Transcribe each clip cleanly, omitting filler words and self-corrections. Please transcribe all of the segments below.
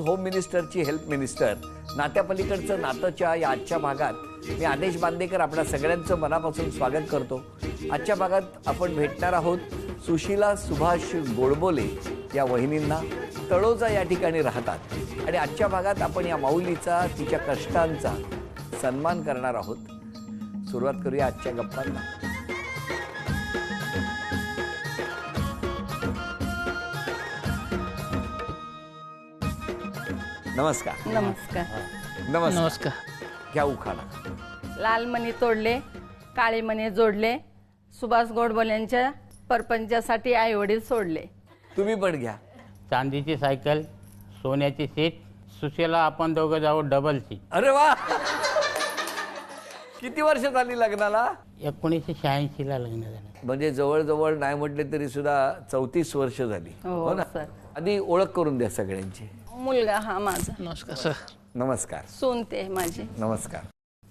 Home मिनिस्टरची health minister, नात्यापलीकडचं नातंच्या या आजच्या भागात मी आदेश बांदेकर आपल्या सगळ्यांचं मनापासून स्वागत करतो. आजच्या भागात आपण भेटणार आहोत सुशीला सुभाष गोडबोले या वहिनींना. तळोजा या ठिकाणी राहतात आणि आजच्या भागात आपण या माऊलीचा, तिच्या कष्टांचा सन्मान करणार आहोत. सुरुवात करूया आजच्या गप्पांना. नमस्कार. नमस्कार. नमस्कार. नमस्कार. घ्या उखाणा. लाल मणी तोडले, काळे मणी जोडले, सुभाष गोडबोले यांच्या परपंचासाठी आई वडील सोडले. तुम्ही पण घ्या. चांदीची सायकल, सोन्याची सीट, सुशीला आपण दोघं जाऊ डबल सीट. अरे वा. किती वर्ष झाली लग्नाला? 1986 ला लग्न झालं. म्हणजे जवळजवळ नाही म्हटले तरी सुद्धा 34 वर्ष झाली. हो ना सर. आधी ओळख करून द्या सगळ्यांची. मुलगा हा माझा. नमस्कार सर. नमस्कार. सून ते माझी. नमस्कार.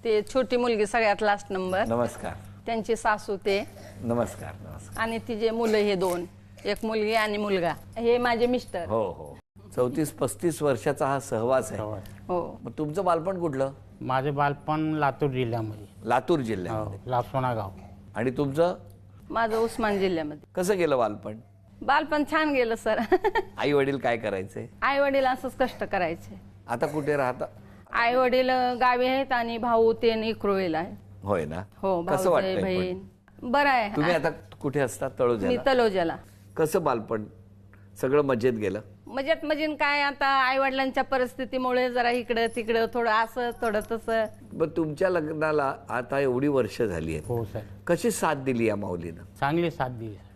ते छोटी मुलगी सगळ्यात लास्ट नंबर. नमस्कार. त्यांची सासू ते. नमस्कार. नमस्कार. आणि तिचे मुलं हे दोन, एक मुलगी आणि मुलगा. हे माझे मिस्टर. हो हो. 34-35 वर्षाचा हा सहवास आहे. हो. मग तुमचं बालपण कुठलं? माझे बालपण लातूर जिल्ह्यामध्ये. लातूर जिल्ह्यात. हो, लासोना गाव. आणि तुमचं? माझं उस्मान जिल्ह्यामध्ये. कसं गेलं बालपण? बालपण छान गेलं सर. आई वडील काय करायचे? आई वडील असंच कष्ट करायचे. आता कुठे राहता? आई वडील गावी आहेत आणि भाऊ ते इक्रोळीला आहे. होय ना. हो. कसं भाऊ वाटतंय बहीण. बरं आहे. तुम्ही आता कुठे असता? मी तळोजाला. तलोजाला. कसं बालपण? सगळं मजेत गेलं? मजेत मजेन काय, आता आई वडिलांच्या परिस्थितीमुळे जरा इकडं तिकडं थोडं असं थोडं तसं. पण तुमच्या लग्नाला आता एवढी वर्ष झाली आहेत. हो सर. कशी साथ दिली या माऊलीनं? चांगली साथ दिली सर.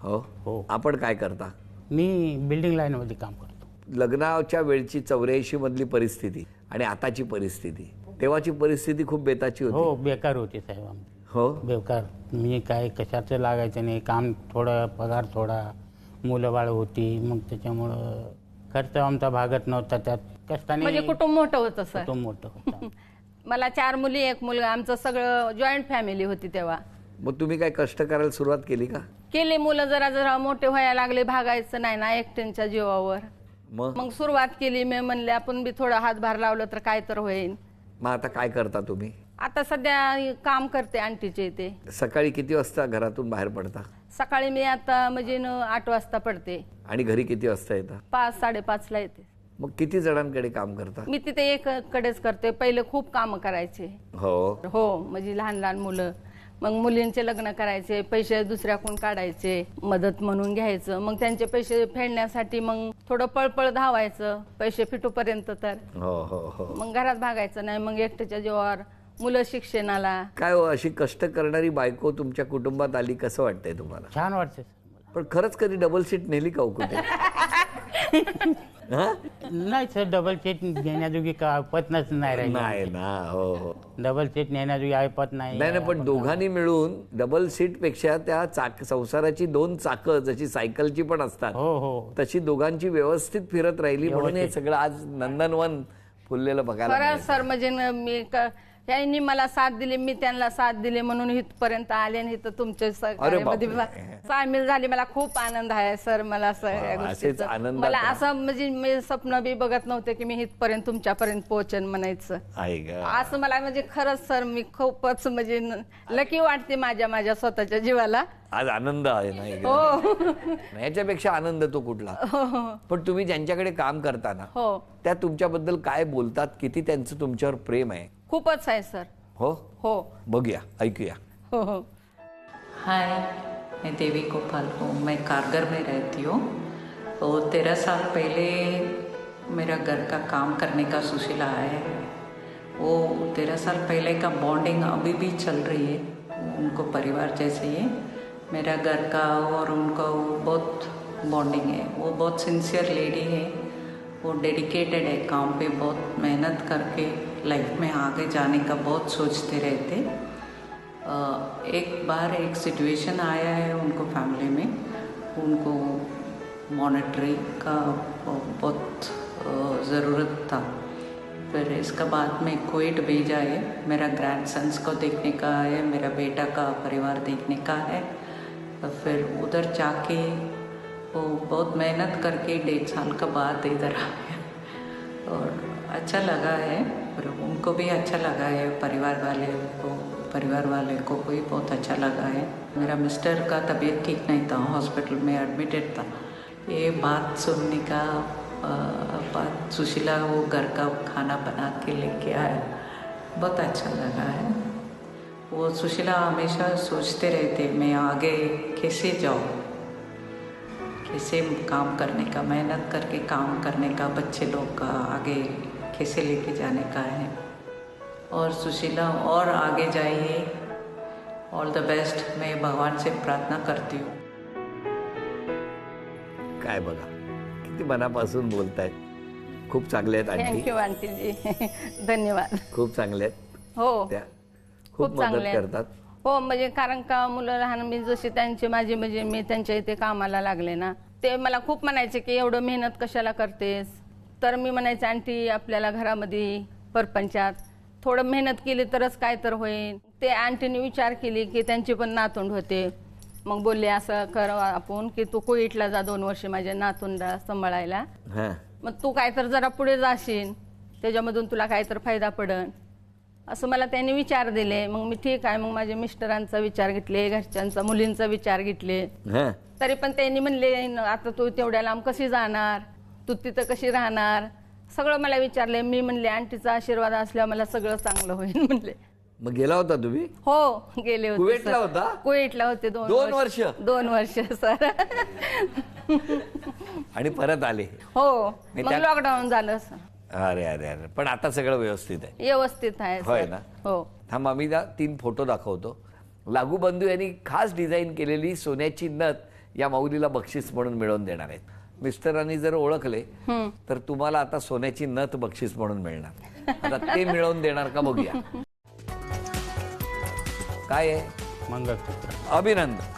हो हो. आपण काय करता? मी बिल्डिंग लाईन मध्ये काम करतो. लग्नाच्या वेळची 84 मधली परिस्थिती आणि आताची परिस्थिती, तेव्हाची परिस्थिती खूप बेताची होती. हो, बेकार होती साहेब आमची. हो. बेकार. मी काय कशाचं लागायचं नाही. काम थोडं, पगार थोडा, मुलं बाळ होती, मग त्याच्यामुळं खर्च आमचा भागत नव्हता. त्यात कष्टाने म्हणजे कुटुंब मोठं होतं सर. कुटुंब मोठं होतं. मला 4 मुली, 1 मुलगा. आमचं सगळं जॉईंट फॅमिली होती तेव्हा. मग तुम्ही काय कष्ट करायला सुरुवात केली का? केले. मुलं जरा जरा मोठे व्हायला लागले, भागायचं नाही ना एकट्यांच्या जीवावर. मग सुरुवात केली. मी म्हणले आपण बी थोडा हातभार लावलं तर काय तर होईल. मग आता काय करता तुम्ही? आता सध्या काम करते आंटीचे इथे. सकाळी किती वाजता घरातून बाहेर पडता? सकाळी मी आता म्हणजे 8 वाजता पडते. आणि घरी किती वाजता येता? 5-5:30 ला येते. मग किती जणांकडे काम करता? मी तिथे एककडेच करते. पहिले खूप काम करायचे. हो हो. म्हणजे लहान लहान मुलं, मग मुलींचे लग्न करायचे, पैसे दुसऱ्याकडून काढायचे, मदत म्हणून घ्यायचं. मग त्यांचे पैसे फेडण्यासाठी मग थोडं पळपळ धावायचं, पैसे फिटूपर्यंत. तर हो हो हो. मग घरात भागायचं नाही. मग एकट्याच्या जीवावर, मुलं शिक्षणाला. काय हो, अशी कष्ट करणारी बायको तुमच्या कुटुंबात आली, कसं वाटतंय तुम्हाला? छान वाटते सर. पण खरंच कधी डबल सीट नेली का हो कुठे? हा? नाही सर, डबल सीट नेण्याजोगी का ऐपतच नाही राहिली. नाही ना. हो हो. डबल सीट नेण्याजोगी ऐपत नाही. नाही नाही, पण दोघांनी मिळून डबल सीट पेक्षा त्या संसाराची 2 चाकं जशी सायकलची पण असतात, हो हो, तशी दोघांची व्यवस्थित फिरत राहिली. म्हणून हे सगळं आज नंदनवन फुललेलं बघायला खरं मिळालं. सर. म्हणजे मी त्यांनी मला साथ दिली, मी त्यांना साथ दिली, म्हणून इथपर्यंत आले आणि इथं तुमच्या सहकार्यामध्ये सामील झाली. मला खूप आनंद आहे सर. मला सगळ्या गोष्टीचा मला असं म्हणजे मी स्वप्न बी बघत नव्हते की मी इथपर्यंत तुमच्यापर्यंत पोहोचेन म्हणायचं. असं मला म्हणजे खरंच सर मी खूपच म्हणजे लकी वाटते माझ्या स्वतःच्या जीवाला. आज आनंद आहे नाही हो. याच्यापेक्षा आनंद तो कुठला. पण तुम्ही ज्यांच्याकडे काम करताना हो, त्या तुमच्याबद्दल काय बोलतात? किती त्यांचं तुमच्यावर प्रेम आहे? खूपच आहे सर. हो हो. बघूया, ऐकूया. हो हो. हाय, मैं देवी गोपाल हूँ. मैं कारगर में रहती हूँ. तो 13 साल पहले मेरा घर का काम करने का सुशीला है. वो 13 साल पहले का बॉन्डिंग अभी भी चल रही है. उनको परिवार जैसे ही है. मेरा घर का और उनका बहुत बॉन्डिंग है. वो बहुत सिंसियर लेडी है. वो डेडिकेटेड है काम पे. बहुत मेहनत करके लाइफ में आगे जाने का बहुत सोचते रहते. एक बार एक सिचुएशन आया है उनको फैमिली में. उनको मॉनेटरी का बहुत ज़रूरत था. फिर इसका बाद में कुवैत भेजा है. मेरा ग्रैंडसन्स को देखने का है, मेरा बेटा का परिवार देखने का है. फिर उधर जाके वो बहुत मेहनत करके 1.5 साल का बाद इधर आया. और अच्छा लगा है और उनको भी अच्छा लगा है, परिवार वाले को भी बहुत अच्छा लगा है। मेरा मिस्टर का तबीयत ठीक नहीं था, हॉस्पिटल में एडमिटेड था। ये बात सुनने का बात सुशीला वो घर का खाना बना के लेके आया, बहुत अच्छा लगा है। वो सुशीला हमेशा सोचते रहते मैं आगे कैसे जाऊँ, कैसे काम करने का, मेहनत करके काम करने का, बच्चे लोग का आगे कैसे लेके जाने का है। और सुशीला और आगे जाइए, ऑल द बेस्ट, मैं भगवान से प्रार्थना करती हूँ। काय बघा किती मनापासून बोलतायत. खूप चांगले आहेत आंटी. थँक्यू आंटीजी, धन्यवाद. खूप चांगले आहेत हो त्या, खूप खूप मदत चांगले आहेत. करतात. हो म्हणजे कारण का मुलं लहान मी जशी त्यांची माझी म्हणजे मी त्यांच्या इथे कामाला लागले ना, ते मला खूप म्हणायचे की एवढं मेहनत कशाला करतेस. तर मी म्हणायचे आंटी आपल्याला घरामध्ये परपंचात थोडं मेहनत केली तरच काय तर होईल. ते आंटीने विचार केली की त्यांची पण नातूंड होते. मग बोलले असं कर आपण की तू कुवेतला जा 2 वर्ष माझ्या नातूंडा सांभाळायला. हां मग तू काय तर जरा पुढे जाशील, त्याच्यामधून तुला काय तर फायदा पडन असं मला त्यांनी विचार दिले. मग मी ठीक आहे, मग माझ्या मिस्टरांचा विचार घेतले, घरच्यांचा, मुलींचा विचार घेतले. हां तरी पण त्यांनी म्हणले आता तू तेवढ्या लांब कशी जाणार, तू तिथं कशी राहणार, सगळं मला विचारले. मी म्हणले आंटीचा आशीर्वाद असल्यावर मला सगळं चांगलं होईल म्हणले. मग गेला होता तुम्ही? हो गेले होते. कुवेतला होता? कुवेतला होते 2 वर्ष. 2 वर्ष सर. आणि परत आले. हो मी मग त्या- लॉकडाऊन झालं सर. अरे अरे अरे, पण आता सगळं व्यवस्थित आहे. व्यवस्थित आहे होय सर. ना? हो थांब आम्ही 3 फोटो दाखवतो. लागू बंधू यांनी खास डिझाईन केलेली सोन्याची नथ या माऊलीला बक्षीस म्हणून मिळवून देणार आहेत. मिस्टरांनी जर ओळखले तर तुम्हाला आता सोन्याची नथ बक्षीस म्हणून मिळणार. आता ते मिळवून देणार का बघूया. काय आहे? मंगळसूत्र. अभिनंदन.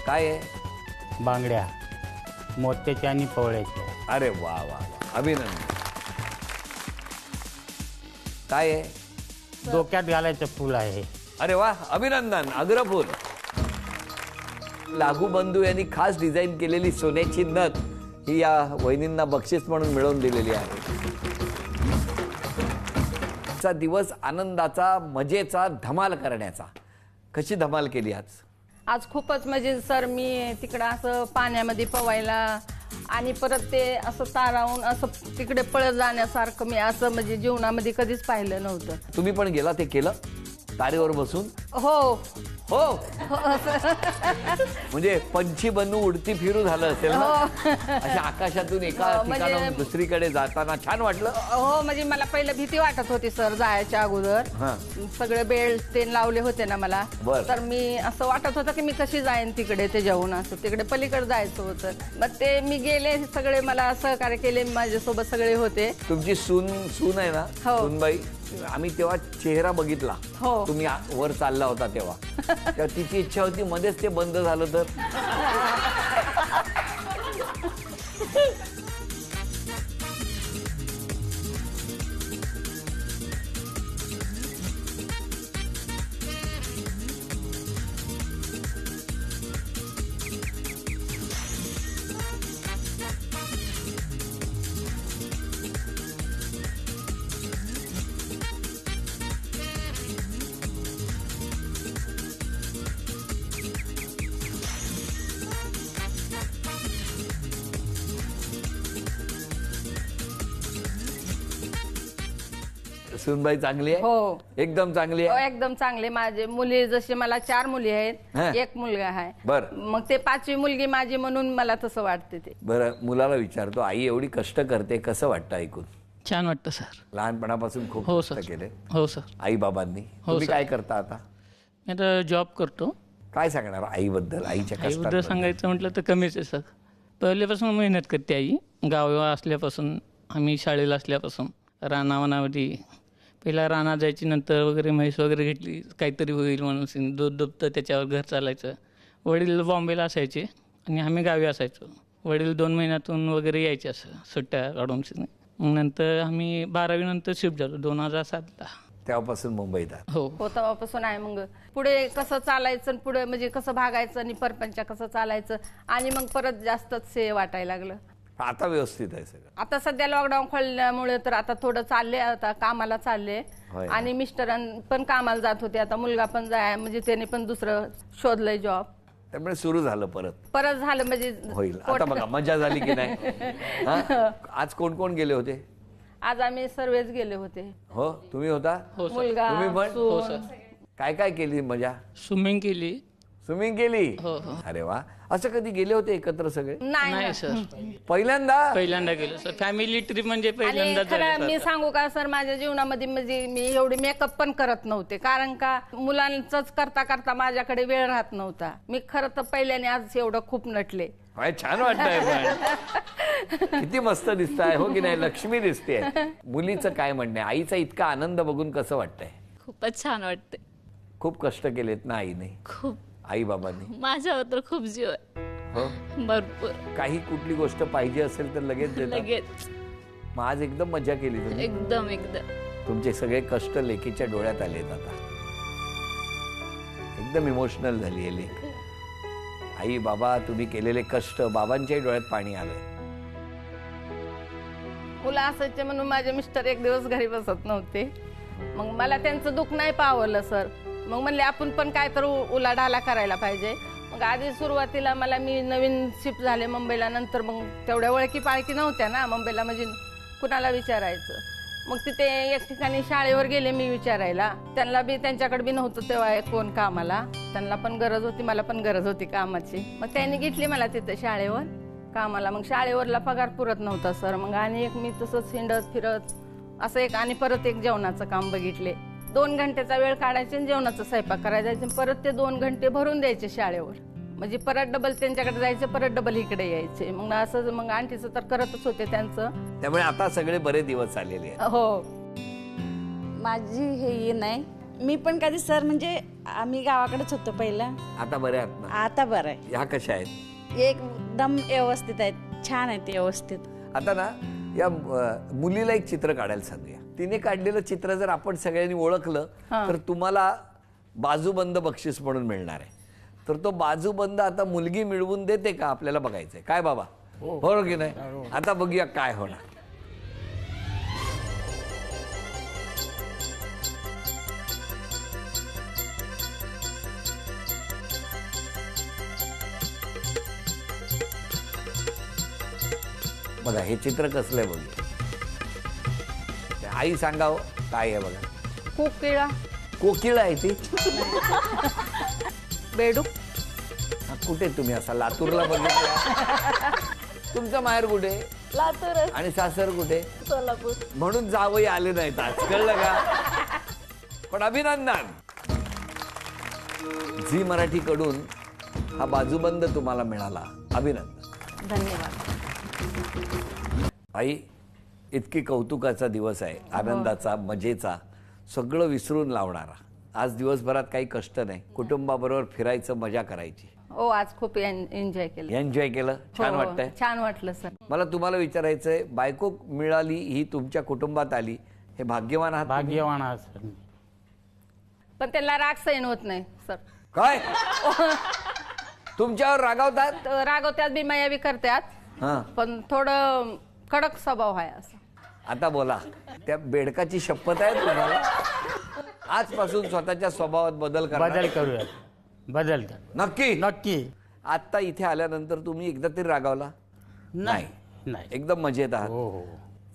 काय आहे? बांगड्या मोत्याच्या आणि पवळ्याच्या. अरे वा वा वा, अभिनंदन. काय आहे? डोक्यात घालायचं फूल आहे. अरे वा, अभिनंदन. अग्रफूल. लागू बंधू यांनी खास डिझाईन केलेली सोन्याची नथ ही या वहिनींना बक्षीस म्हणून मिळवून दिलेली आहे. चा दिवस आनंदाचा, मजेचा, धमाल करण्याचा. कशी धमाल केली आज? आज खूपच म्हणजे सर मी तिकडं असं पाण्यामध्ये पवायला आणि परत ते असं तारावून असं तिकडे पळत जाण्यासारखं मी असं म्हणजे जीवनामध्ये कधीच पाहिलं नव्हतं. तुम्ही पण गेला ते केलं तारेवर बसून? हो हो म्हणजे पंछी बनू उडती फिरू झालं असेल ना? अशा आकाशातून एका म्हणजे- ठिकाणाहून दुसरीकडे जाताना छान वाटलं? हो म्हणजे मला पहिलं भीती वाटत होती सर जायच्या अगोदर. हां. सगळे बेल्ट ते लावले होते ना मला. बरं. तर मी असं वाटत होतं की मी कशी जाईन तिकडे ते जाऊन असं तिकडे पलीकडे जायचं होतं. मग ते मी गेले, सगळे मला सहकार्य केले, माझ्यासोबत सगळे होते. तुमची सून आहे ना, हो. सूनबाई, आम्ही तेव्हा चेहरा बघितला. हो. तुम्ही वर चालला होता तेव्हा. तेव्हा तिची इच्छा होती मध्येच ते बंद झालं तर. सूनबाई चांगली आहे? हो. एकदम चांगली हो, आहे. एकदम चांगले. माझे मुली जसे मला 4 मुली आहेत, हां. 1 मुलगा आहे. बरं. मग ते 5वी मुलगी माझी म्हणून मला तसं वाटते ते. बरं, मुलाला विचारतो, आई एवढी कष्ट करते, कसं वाटतं ऐकून? छान वाटतं सर. लहानपणापासून खूप हो कष्ट सर. केले हो सर. आई बाबांनी. तुम्ही सर. काय करता आता? मी आता जॉब करतो. काय सांगणार आईबद्दल, आईच्या आईबद्दल कष्टाबद्दल? सांगायचं म्हटलं तर कमीच आहे सर. पहिल्यापासून मेहनत करते आई. गाव असल्यापासून, आम्ही शाळेला असल्यापासून रानावनामध्ये पहिला रानात जायची, नंतर वगैरे म्हैस वगैरे घेतली, काहीतरी होईल म्हणून दूध दुभतं त्याच्यावर घर चालायचं. वडील बॉम्बेला असायचे आणि आम्ही गावी असायचो. वडील 2 महिन्यातून वगैरे यायचे असं सुट्ट्या काढून. मग नंतर आम्ही 12वी नंतर शिफ्ट झालो 2007ला. तेव्हापासून मुंबईत आहात. हो तेव्हापासून आहे. मग पुढे कसं चालायचं, पुढे म्हणजे कसं भागायचं आणि परपंच कसं चालायचं, आणि मग परत जास्तच हे वाटायला लागलं. आता व्यवस्थित आहे सगळं. आता सध्या लॉकडाऊन खोलल्यामुळे तर आता थोडं चालले, आता कामाला चालले. होय. आणि मिस्टरां पण कामाला जात होते, आता मुलगा पण जाय म्हणजे त्याने पण दुसरं शोधलंय जॉब. त्यामुळे सुरू झालं परत झालं म्हणजे होईल. आता बघा मजा झाली की नाही. हा? आज कोण कोण गेले होते? आज आम्ही सर्वच गेले होते. हो, तुम्ही होता? मुलगा, तुम्ही पण? सून. काय काय केली मजा? स्विमिंग केली. स्विमिंग केली? हो हो. अरे वा. असं कधी गेले होते एकत्र सगळे? नाही नाही सर, पहिल्यांदा गेलो सर. फॅमिली ट्रिप म्हणजे आणि पहिल्यांदाच खरं झालं मी सर. सांगू का सर, माझ्या जीवनामध्ये म्हणजे मी एवढी मेकअप पण करत नव्हते, कारण का मुलांचंच करता करता माझ्याकडे वेळ राहत नव्हता. मी खरं तर पहिल्याने आज एवढं खूप नटले. छान वाटतंय पण किती मस्त दिसताय हो की नाही? लक्ष्मी दिसते. मुलीचं काय म्हणणं आहे? आईचा इतका आनंद बघून कसं वाटतंय? खूपच छान वाटते. खूप कष्ट केलेत ना आईने, खूप. आई बाबांनी? माझ्यावर तर खूप जीव आहे. हो. भरपूर. काही कुठली गोष्ट पाहिजे असेल तर लगेच देतात. लगेच. मग आज एकदम मजा केली तुम्ही. एकदम तुमचे सगळे कष्ट लेकीच्या डोळ्यात आलेत आता. एकदम इमोशनल झाली आहे लेक. आई बाबा तुम्ही केलेले कष्ट, बाबांच्याही डोळ्यात पाणी आलंय. मुलं असायचे म्हणून माझे मिस्टर एक दिवस घरी बसत नव्हते. मग मला त्यांचं दुःख नाही पावलं सर. मग म्हणले आपण पण काय तर उलाढाला करायला पाहिजे. मग आधी सुरुवातीला मी नवीन शिफ्ट झाले मुंबईला, नंतर मग तेवढ्या ओळखी पाळखी नव्हत्या ना मुंबईला, म्हणजे कुणाला विचारायचं. मग तिथे एक ठिकाणी शाळेवर गेले मी विचारायला. त्यांना बी त्यांच्याकडे बी नव्हतं तेव्हा कोण कामाला. त्यांना पण गरज होती, मला पण गरज होती कामाची. मग त्यांनी घेतली मला तिथे शाळेवर कामाला. मग शाळेवरला पगार पुरत नव्हता सर. मग आणि एक मी तसंच हिंडत फिरत असं एक आणि परत एक जेवणाचं काम बघितले. 2 घंटेचा वेळ काढायचे आणि जेवणाचा स्वयंपाक करायचा. परत ते 2 घंटे भरून द्यायचे शाळेवर, म्हणजे परत डबल त्यांच्याकडे जायचे, परत डबल इकडे यायचे. मग असं मग आंटीचं तर करतच होते त्यांचं. त्यामुळे आता सगळे बरे दिवस आलेले आहेत. हो. माझी हे नाही. मी पण कधी सर म्हणजे आम्ही गावाकडेच होतो पहिला. आता बरे आहात ना? आता बरं आहे. ह्या कशा आहेत? एकदम व्यवस्थित आहेत, छान आहेत ते व्यवस्थित. आता ना या मुलीला एक चित्र काढायला सांगूया. तिने काढलेलं चित्र जर आपण सगळ्यांनी ओळखलं तर तुम्हाला बाजूबंद बक्षीस म्हणून मिळणार आहे. तर तो बाजूबंद आता मुलगी मिळवून देते का आपल्याला बघायचंय. काय बाबा, बरोबर की नाही? आता बघूया काय होणार. बघा हे चित्र कसलंय बघूया. आई सांगाव काय आहे बघा. कोकिळा. कोकिळा आहे ती? बेडूक. कुठे तुम्ही असा लातूरला बघितलं? तुमचं माहेर कुठे? लातूर. आणि सासर कुठे? सोलापूर. म्हणून जावई आले नाहीत आज, कळलं का? पण अभिनंदन. झी मराठी कडून हा बाजूबंद तुम्हाला मिळाला. अभिनंदन. धन्यवाद. आई, इतकी कौतुकाचा दिवस आहे, आनंदाचा, मजेचा, सगळं विसरून लावणारा. आज दिवसभरात काही कष्ट नाही, कुटुंबाबरोबर फिरायचं, मजा करायची. हो, आज खूप एन्जॉय केलं. एन्जॉय केलं? छान वाटतंय? छान वाटलं सर. मला तुम्हाला विचारायचंय, बायको मिळाली, ही तुमच्या कुटुंबात आली, हे भाग्यवान आहात तुम्ही? भाग्यवान आहात सर. पण त्यांना राग सहन होत नाही सर. काय तुमच्यावर रागावतात? रागवत्यात बी, माया बी करतात, हा. पण थोडं कडक स्वभाव आहे असं. आता बोला, त्या बेडकाची शपथ आहे तुम्हाला? आजपासून स्वतःच्या स्वभावात बदल करूया. बदल कर. नक्की? नक्की. आता इथे आल्यानंतर तुम्ही एकदा तरी रागावला नाही? नाही. एकदम मजेत आहात. हो हो.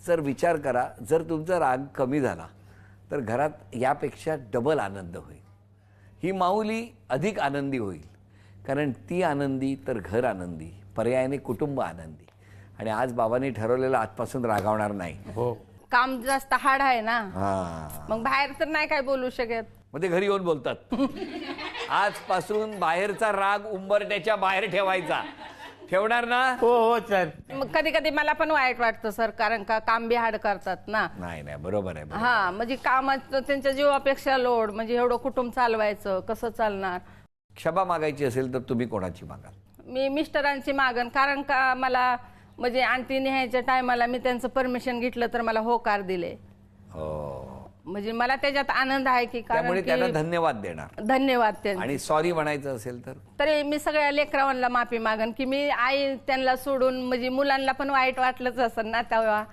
सर विचार करा, जर तुमचा राग कमी झाला तर घरात यापेक्षा डबल आनंद होईल. ही माऊली अधिक आनंदी होईल, कारण ती आनंदी तर घर आनंदी, पर्यायाने कुटुंब आनंदी. आणि आज बाबांनी ठरवलेलं आजपासून रागावणार नाही. हो. काम जास्त हार्ड आहे ना, हा, मग बाहेर तर नाही काय बोलू शकत. मग ते घरी येऊन बोलतात. आजपासून बाहेरचा राग उंबरट्याच्या बाहेर ठेवायचा. ठेवणार ना? हो हो सर. मग कधी कधी मला पण वाईट वाटतं सर, कारण का काम बी हार्ड करतात ना. नाही नाही, बरोबर आहे. हा, म्हणजे कामाचं त्यांच्या जीवापेक्षा लोड, म्हणजे एवढं कुटुंब चालवायचं कसं चालणार. क्षमा मागायची असेल तर तुम्ही कोणाची मागाल? मी मिस्टरांची मागन, कारण का मला म्हणजे आंटी न्यायच्या टायमाला मी त्यांचं परमिशन घेतलं तर मला होकार दिले. हो. म्हणजे मला त्याच्यात आनंद आहे की त्यामुळे कारण त्यांना की धन्यवाद देणार धन्यवाद त्यांचे. आणि सॉरी म्हणायचं असेल तर तरी मी सगळ्या लेकरांना माफी मागन की मी आई त्यांना सोडून म्हणजे मुलांना पण वाईट वाटलंच असेल ना तेव्हा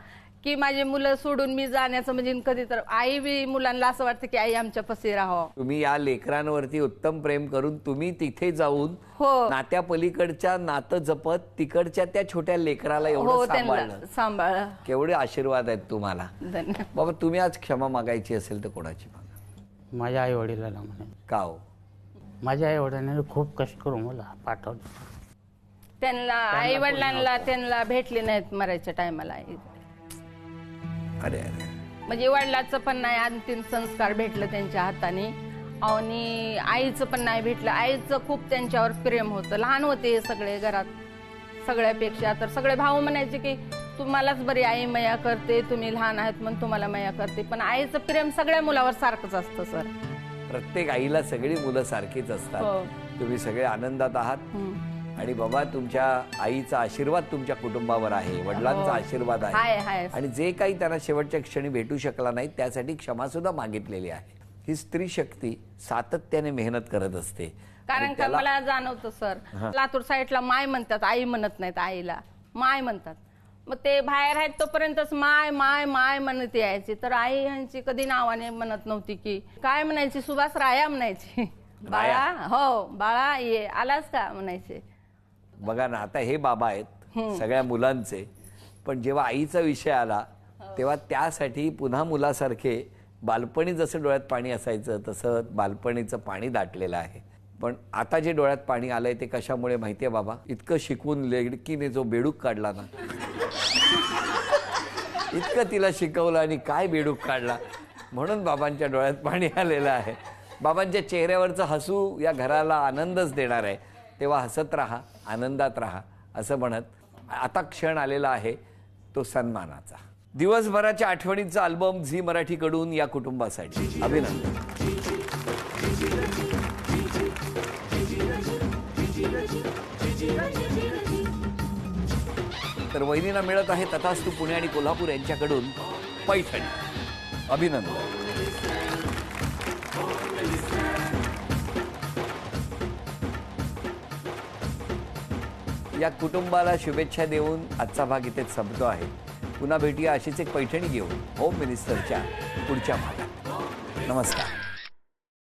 की माझी मुलं सोडून मी जाण्याचं म्हणजे कधी तर आई बी मुलांना असं वाटतं की आई आमच्या पशी राहावं. तुम्ही या लेकरांवरती उत्तम प्रेम करून तुम्ही तिथे जाऊन हो. नात्या पलीकडच्या नातं जपत तिकडच्या त्या छोट्या लेकराला हो एवढं त्यांना सांभाळलं. सांभाळ. केवढे आशीर्वाद आहेत तुम्हाला. धन्यवाद. बाबा तुम्ही आज क्षमा मागायची असेल तर कोणाची मागा? माझ्या आई वडिलांना म्हणे. का हो? माझ्या आई वडिलांनी खूप कष्ट करून मला पाठवलं. त्यांना आई वडिलांना त्यांना भेटले नाहीत मरायच्या टायमाला. अरे अरे म्हणजे वडिलाचं पण नाही अंतिम संस्कार भेटलं त्यांच्या हाताने आणि आईचं पण नाही भेटलं. आईचं खूप त्यांच्यावर प्रेम होतं. लहान होते सगळे घरात सगळ्यापेक्षा तर सगळे भाऊ म्हणायचे की तुम्हालाच बरी आई मया करते, तुम्ही लहान आहात म्हणून तुम्हाला मया करते. पण आईचं प्रेम सगळ्या मुलावर सारखंच असतं सर. प्रत्येक आईला सगळी मुलं सारखीच हो. असतात. तुम्ही सगळे आनंदात आहात आणि बाबा तुमच्या आईचा आशीर्वाद तुमच्या कुटुंबावर आहे, वडिलांचा आशीर्वाद आहे हाय हाय. आणि जे काही त्यांना शेवटच्या क्षणी भेटू शकला नाही त्यासाठी क्षमा सुद्धा मागितलेली आहे. ही स्त्री शक्ती सातत्याने मेहनत करत असते. कारण का मला जाणवतं सर लातूर साईडला माय म्हणतात, आई म्हणत नाहीत. आईला माय म्हणतात. मग ते बाहेर आहेत तोपर्यंतच माय माय माय म्हणत यायची. तर आई यांची कधी नावाने म्हणत नव्हती की काय म्हणायची, सुभाष राया म्हणायची. बाळा हो बाळा ये आलास का म्हणायचे. बघा ना आता हे बाबा आहेत सगळ्या मुलांचे, पण जेव्हा आईचा विषय आला तेव्हा त्यासाठी पुन्हा मुलासारखे बालपणी जसं डोळ्यात पाणी असायचं तसं बालपणीचं पाणी दाटलेलं आहे. पण आता जे डोळ्यात पाणी आलंय ते कशामुळे माहितीये बाबा? इतकं शिकवून लेडकीने जो बेडूक काढला ना, इतकं तिला शिकवलं आणि काय बेडूक काढला, म्हणून बाबांच्या डोळ्यात पाणी आलेलं आहे. बाबांच्या चेहऱ्यावरचं हसू या घराला आनंदच देणार आहे. तेव्हा हसत राहा, आनंदात राहा असं म्हणत आता क्षण आलेला आहे तो सन्मानाचा. दिवसभराच्या आठवणींचा अल्बम झी मराठीकडून या कुटुंबासाठी अभिनंदन. तर वहिनीला मिळत आहे तथास्तु पुणे आणि कोल्हापूर यांच्याकडून पैठणी. अभिनंदन. या कुटुंबाला शुभेच्छा देऊन आजचा भाग इथेच संपतो आहे. पुन्हा भेटूया अशीच एक पैठणी घेऊन होम मिनिस्टरच्या पुढच्या भागात. नमस्कार.